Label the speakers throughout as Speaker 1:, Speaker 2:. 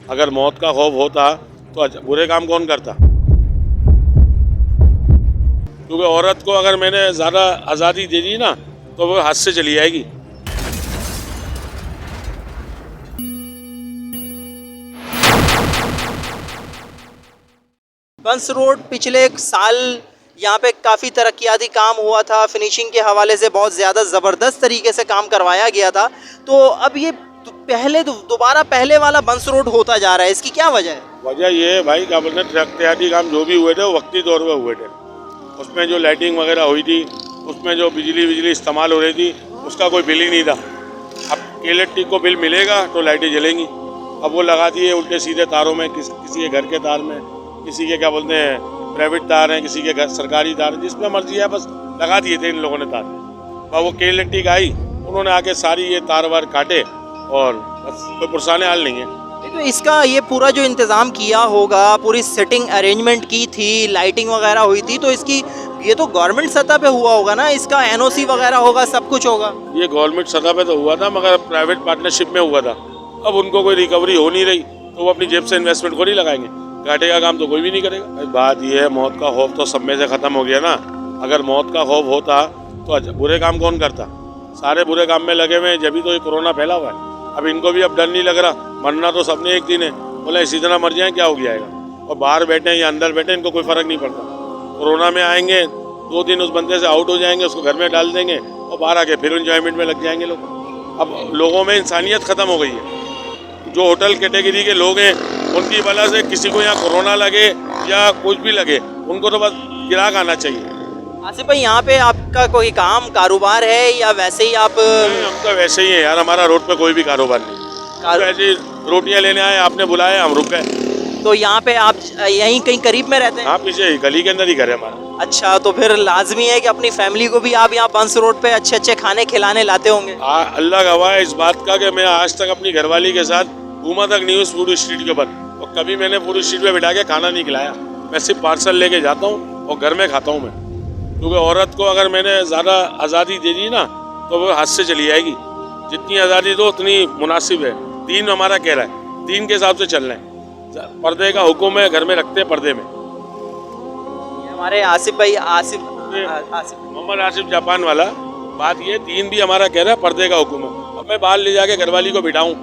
Speaker 1: अगर मौत का खौफ होता तो बुरे काम कौन करता? क्योंकि औरत को अगर मैंने ज़्यादा आज़ादी दे दी ना तो वो हाथ से चली जाएगी।
Speaker 2: बंस रोड पिछले एक साल यहाँ पे काफ़ी तरक्याती काम हुआ था, फिनिशिंग के हवाले से बहुत ज़्यादा ज़बरदस्त तरीके से काम करवाया गया था। तो अब ये दोबारा पहले वाला बंस रोड होता जा रहा है, इसकी क्या वजह है?
Speaker 1: वजह ये है भाई, क्या बोलते हैं, तरक्याती काम जो भी हुए थे वो वक्ती तौर पे हुए थे। उसमें जो लाइटिंग वगैरह हुई थी, उसमें जो बिजली इस्तेमाल हो रही थी, उसका कोई बिल ही नहीं था। अब KLT को बिल मिलेगा तो लाइटें जलेंगी। अब वो लगा दिए उल्टे सीधे तारों में, किसी के घर के तार में, किसी के क्या बोलते हैं प्राइवेट तार हैं, किसी के घर सरकारी तार हैं, जिसमें मर्जी है बस लगा दिए थे इन लोगों ने तार। और वो KLT का आई, उन्होंने आके सारी ये तार वार काटे और बस कोई पुरसाने हाल नहीं है।
Speaker 2: तो इसका ये पूरा जो इंतज़ाम किया होगा, पूरी सेटिंग अरेंजमेंट की थी, लाइटिंग वगैरह हुई थी, तो इसकी ये तो गवर्नमेंट सतह पे हुआ होगा ना, इसका NOC वगैरह होगा, सब कुछ होगा।
Speaker 1: ये गवर्नमेंट सतह पे तो हुआ था मगर प्राइवेट पार्टनरशिप में हुआ था। अब उनको कोई रिकवरी हो नहीं रही तो वो अपनी जेब से इन्वेस्टमेंट को नहीं लगाएंगे, घाटे का काम तो कोई भी नहीं करेगा। बात ये है, मौत का खौफ तो सब में से खत्म हो गया ना। अगर मौत का खौफ होता तो बुरे काम कौन करता? सारे बुरे काम में लगे हुए हैं, जब भी तो ये कोरोना फैला हुआ है। अब इनको भी अब डर नहीं लग रहा, मरना तो सबने एक दिन है, बोले इसी तरह मर जाए क्या हो गया है। और बाहर बैठे या अंदर बैठे इनको कोई फर्क नहीं पड़ता। कोरोना में आएंगे 2 दिन उस बंदे से आउट हो जाएंगे, उसको घर में डाल देंगे और बाहर आके फिर एंजॉयमेंट में लग जाएंगे लोग। अब लोगों में इंसानियत खत्म हो गई है। जो होटल कैटेगरी के लोग हैं उनकी वजह से किसी को यहाँ कोरोना लगे या कुछ भी लगे, उनको तो बस गिराक आना चाहिए।
Speaker 2: आसिफ भाई, यहाँ पे आपका कोई काम कारोबार है या वैसे ही आप?
Speaker 1: हम तो वैसे ही हैं यार, हमारा रोड पे कोई भी कारोबार नहीं। ऐसे रोटियाँ लेने आए, आपने बुलाया, हम रुक गए।
Speaker 2: तो यहाँ पे आप यहीं कहीं करीब में रहते हैं?
Speaker 1: हाँ, पीछे गली के अंदर ही घर है हमारा।
Speaker 2: अच्छा, तो फिर लाजमी है कि अपनी फैमिली को भी आप यहाँ बंस रोड पे अच्छे अच्छे खाने खिलाने लाते होंगे।
Speaker 1: अल्लाह गवाह है इस बात का कि मैं आज तक अपनी घरवाली के साथ घूमा तक नहीं हूँ फूड स्ट्रीट के ऊपर, और कभी मैंने फूड स्ट्रीट पे बिठा के खाना नहीं खिलाया। मैं सिर्फ पार्सल लेके जाता हूँ और घर में खाता हूँ मैं। क्योंकि औरत को अगर मैंने ज़्यादा आज़ादी दे दी ना तो वो हाथ से चली जाएगी। जितनी आज़ादी दो उतनी मुनासिब है। दीन हमारा कह रहा है, दीन के हिसाब से चलना है। पर्दे का हुक्म है, घर में रखते हैं पर्दे में।
Speaker 2: हमारे आसिफ भाई,
Speaker 1: मोहम्मद आसिफ जापान वाला, बात ये, दीन भी हमारा कह रहा है पर्दे का हुक्म है। अब मैं बाहर ले जाके घरवाली को बिठाऊं,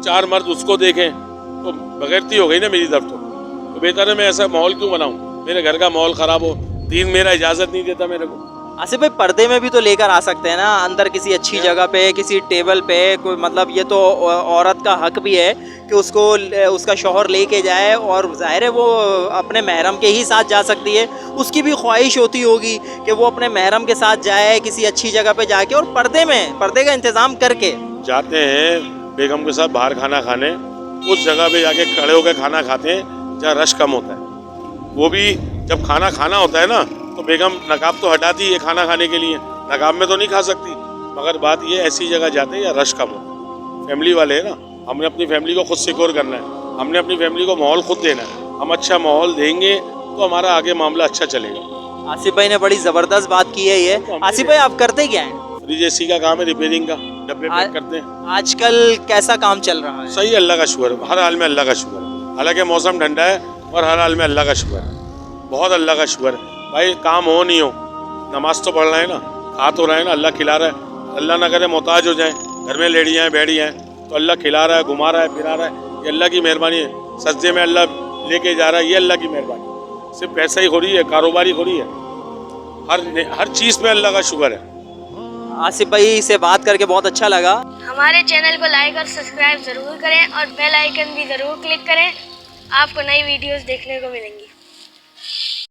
Speaker 1: 4 मर्द उसको देखें तो बगैरती हो गई ना मेरी तरफ। तो बेहतर है मैं ऐसा माहौल क्यों बनाऊं, मेरे घर का माहौल ख़राब हो। दीन मेरा इजाज़त नहीं देता मेरे को।
Speaker 2: आसिफ भाई, पर्दे में भी तो लेकर आ सकते हैं ना अंदर, किसी अच्छी जगह पे, किसी टेबल पे कोई, मतलब ये तो औरत का हक भी है कि उसको उसका शौहर लेके जाए, और जाहिर है वो अपने महरम के ही साथ जा सकती है। उसकी भी ख्वाहिश होती होगी कि वो अपने महरम के साथ जाए किसी अच्छी जगह पे जाके, और पर्दे का इंतज़ाम करके
Speaker 1: जाते हैं बेगम के साथ बाहर खाना खाने, उस जगह पे जाके खड़े होकर खाना खाते हैं जहाँ रश कम होता है। वो भी जब खाना खाना होता है ना तो बेगम नकाब तो हटाती है खाना खाने के लिए, नकाब में तो नहीं खा सकती। मगर बात ये, ऐसी जगह जाते हैं या रश कम हो। फैमिली वाले है ना, हमने अपनी फैमिली को खुद सिक्योर करना है, हमने अपनी फैमिली को माहौल खुद देना है। हम अच्छा माहौल देंगे तो हमारा आगे मामला अच्छा चलेगा।
Speaker 2: आसिफ भाई ने बड़ी ज़बरदस्त बात की है ये। आसिफ भाई, आप करते क्या हैं?
Speaker 1: फ्रिज का काम है, रिपेयरिंग का, डब्बे पैक करते हैं।
Speaker 2: आजकल कैसा काम चल रहा है?
Speaker 1: सही, अल्लाह का शुक्र है, हर हाल में अल्लाह का शुक्र है। हालांकि मौसम ठंडा है और हर हाल में अल्लाह का शुक्र है, बहुत अल्लाह का शुक्र है। भाई काम हो नहीं हो, नमाज तो पढ़ रहे हैं ना, खा तो रहे हैं ना, अल्लाह खिला रहा है। अल्लाह ना करे मोहताज हो जाए, घर में लेडी हैं बैठी हैं, तो अल्लाह खिला रहा है, घुमा रहा है, फिरा रहा है, ये अल्लाह की मेहरबानी है। सज्जे में अल्लाह लेके जा रहा है, ये अल्लाह की मेहरबानी। सिर्फ पैसा ही खोरी है, कारोबारी खोरी है, हर चीज़ में अल्लाह का शुक्र है।
Speaker 2: आसिफ भाई से बात करके बहुत अच्छा लगा।
Speaker 3: हमारे चैनल को लाइक और सब्सक्राइब ज़रूर करें और बेल आइकन भी ज़रूर क्लिक करें, आपको नई वीडियोस देखने को मिलेंगी।